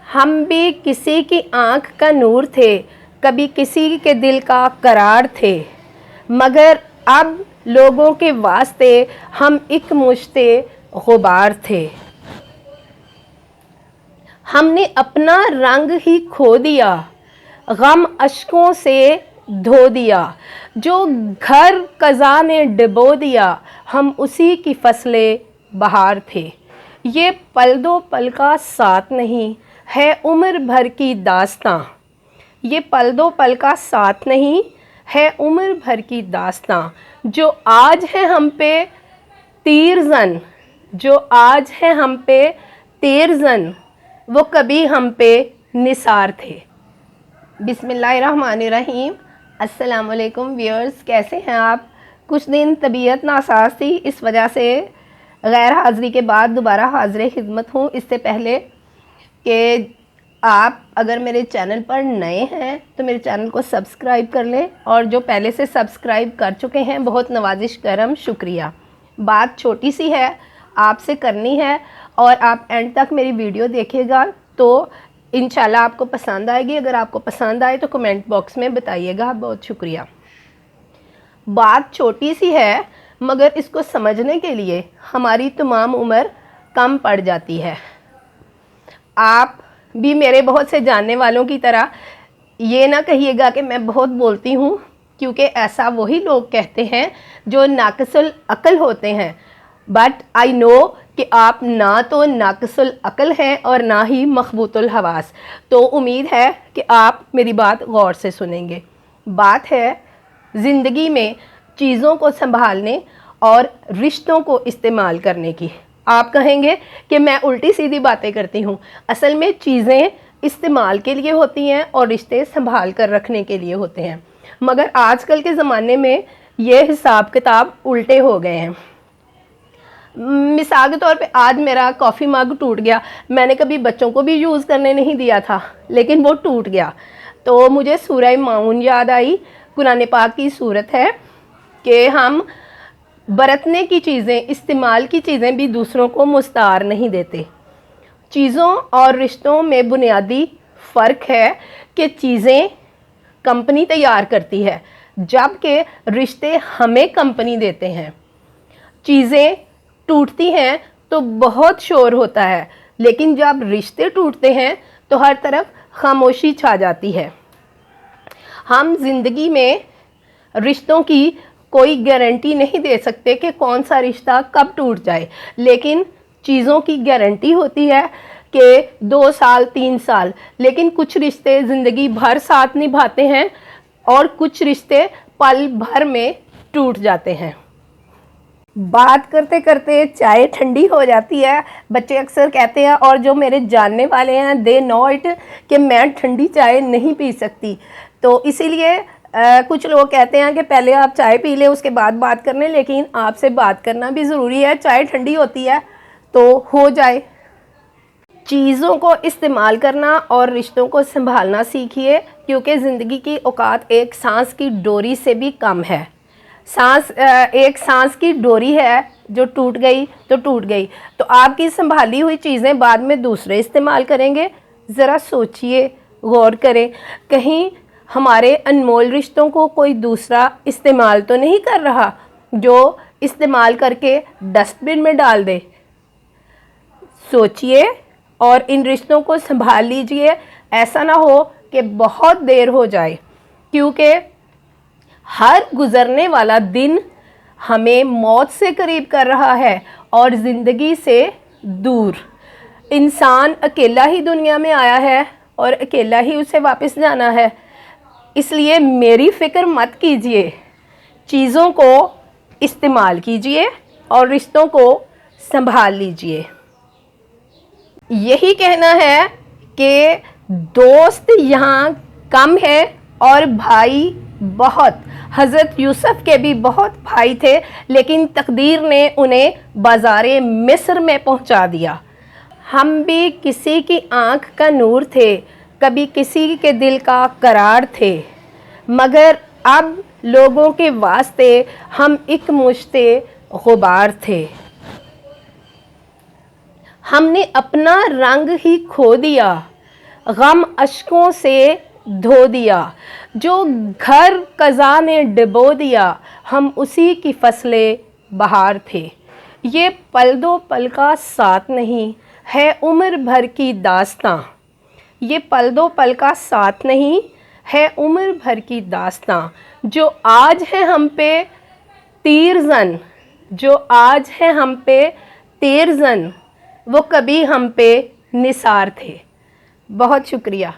हम भी किसी की आँख का नूर थे, कभी किसी के दिल का करार थे, मगर अब लोगों के वास्ते हम एक मुश्ते गुबार थे। हमने अपना रंग ही खो दिया, गम अश्कों से धो दिया, जो घर कज़ा ने डुबो दिया, हम उसी की फसलें बहार थे। ये पल दो पल का साथ नहीं है उम्र भर की दास्तां, ये पल दो पल का साथ नहीं है उम्र भर की दास्तां। जो आज है हम पे तीर जन, जो आज है हम पे तीर जन, वो कभी हम पे निसार थे। बिस्मिल्लाहिर्रहमानिर्रहीम। अस्सलाम वालेकुम व्यूअर्स, कैसे हैं आप? कुछ दिन तबीयत नासाज थी, इस वजह से गैर हाज़िरी के बाद दोबारा हाज़िर खिदमत हूँ। इससे पहले कि आप अगर मेरे चैनल पर नए हैं तो मेरे चैनल को सब्सक्राइब कर लें, और जो पहले से सब्सक्राइब कर चुके हैं बहुत नवाजिश करम शुक्रिया। बात छोटी सी है, आपसे करनी है, और आप एंड तक मेरी वीडियो देखिएगा तो इंशाल्लाह आपको पसंद आएगी। अगर आपको पसंद आए तो कमेंट बॉक्स में बताइएगा। बहुत शुक्रिया। बात छोटी सी है मगर इसको समझने के लिए हमारी तमाम उम्र कम पड़ जाती है। आप भी मेरे बहुत से जानने वालों की तरह ये ना कहिएगा कि मैं बहुत बोलती हूँ, क्योंकि ऐसा वही लोग कहते हैं जो नाक़िसुल अक़ल होते हैं। बट आई नो कि आप ना तो नाक़िसुल अक़ल हैं और ना ही मखबूतुल हवास। तो उम्मीद है कि आप मेरी बात गौर से सुनेंगे। बात है ज़िंदगी में चीज़ों को संभालने और रिश्तों को इस्तेमाल करने की। आप कहेंगे कि मैं उल्टी सीधी बातें करती हूँ। असल में चीज़ें इस्तेमाल के लिए होती हैं और रिश्ते संभाल कर रखने के लिए होते हैं, मगर आजकल के ज़माने में ये हिसाब किताब उल्टे हो गए हैं। मिसाल के तौर पे आज मेरा कॉफ़ी मग टूट गया। मैंने कभी बच्चों को भी यूज़ करने नहीं दिया था, लेकिन वो टूट गया तो मुझे सूरह माऊन याद आई। कुरान पाक की सूरत है कि हम बरतने की चीज़ें, इस्तेमाल की चीज़ें भी दूसरों को मुस्तार नहीं देते। चीज़ों और रिश्तों में बुनियादी फ़र्क है कि चीज़ें कंपनी तैयार करती है, जबकि रिश्ते हमें कंपनी देते हैं। चीज़ें टूटती हैं तो बहुत शोर होता है, लेकिन जब रिश्ते टूटते हैं तो हर तरफ खामोशी छा जाती है। हम ज़िंदगी में रिश्तों की कोई गारंटी नहीं दे सकते कि कौन सा रिश्ता कब टूट जाए, लेकिन चीज़ों की गारंटी होती है कि 2 साल 3 साल। लेकिन कुछ रिश्ते ज़िंदगी भर साथ निभाते हैं और कुछ रिश्ते पल भर में टूट जाते हैं। बात करते करते चाय ठंडी हो जाती है, बच्चे अक्सर कहते हैं, और जो मेरे जानने वाले हैं दे नो इट कि मैं ठंडी चाय नहीं पी सकती। तो इसीलिए कुछ लोग कहते हैं कि पहले आप चाय पी लें उसके बाद बात करने, लेकिन आपसे बात करना भी ज़रूरी है। चाय ठंडी होती है तो हो जाए। चीज़ों को इस्तेमाल करना और रिश्तों को संभालना सीखिए, क्योंकि ज़िंदगी की औकात एक सांस की डोरी से भी कम है। एक सांस की डोरी है, जो टूट गई तो टूट गई। तो आपकी संभाली हुई चीज़ें बाद में दूसरे इस्तेमाल करेंगे। ज़रा सोचिए, गौर करें, कहीं हमारे अनमोल रिश्तों को कोई दूसरा इस्तेमाल तो नहीं कर रहा जो इस्तेमाल करके डस्टबिन में डाल दे। सोचिए और इन रिश्तों को संभाल लीजिए। ऐसा ना हो कि बहुत देर हो जाए, क्योंकि हर गुज़रने वाला दिन हमें मौत से करीब कर रहा है और ज़िंदगी से दूर। इंसान अकेला ही दुनिया में आया है और अकेला ही उसे वापस जाना है। इसलिए मेरी फ़िक्र मत कीजिए, चीज़ों को इस्तेमाल कीजिए और रिश्तों को संभाल लीजिए। यही कहना है कि दोस्त यहाँ कम है और भाई बहुत। हज़रत यूसुफ के भी बहुत भाई थे, लेकिन तकदीर ने उन्हें बाज़ारे मिस्र में पहुँचा दिया। हम भी किसी की आँख का नूर थे, कभी किसी के दिल का करार थे, मगर अब लोगों के वास्ते हम एक मुश्ते गुबार थे। हमने अपना रंग ही खो दिया, गम अश्कों से धो दिया, जो घर कज़ा ने डुबो दिया, हम उसी की फसलें बहार थे। ये पल दो पल का साथ नहीं है उम्र भर की दास्तां, ये पल दो पल का साथ नहीं है उम्र भर की दास्तां। जो आज है हम पे तीरजन, जो आज है हम पे तीरजन, वो कभी हम पे निसार थे। बहुत शुक्रिया।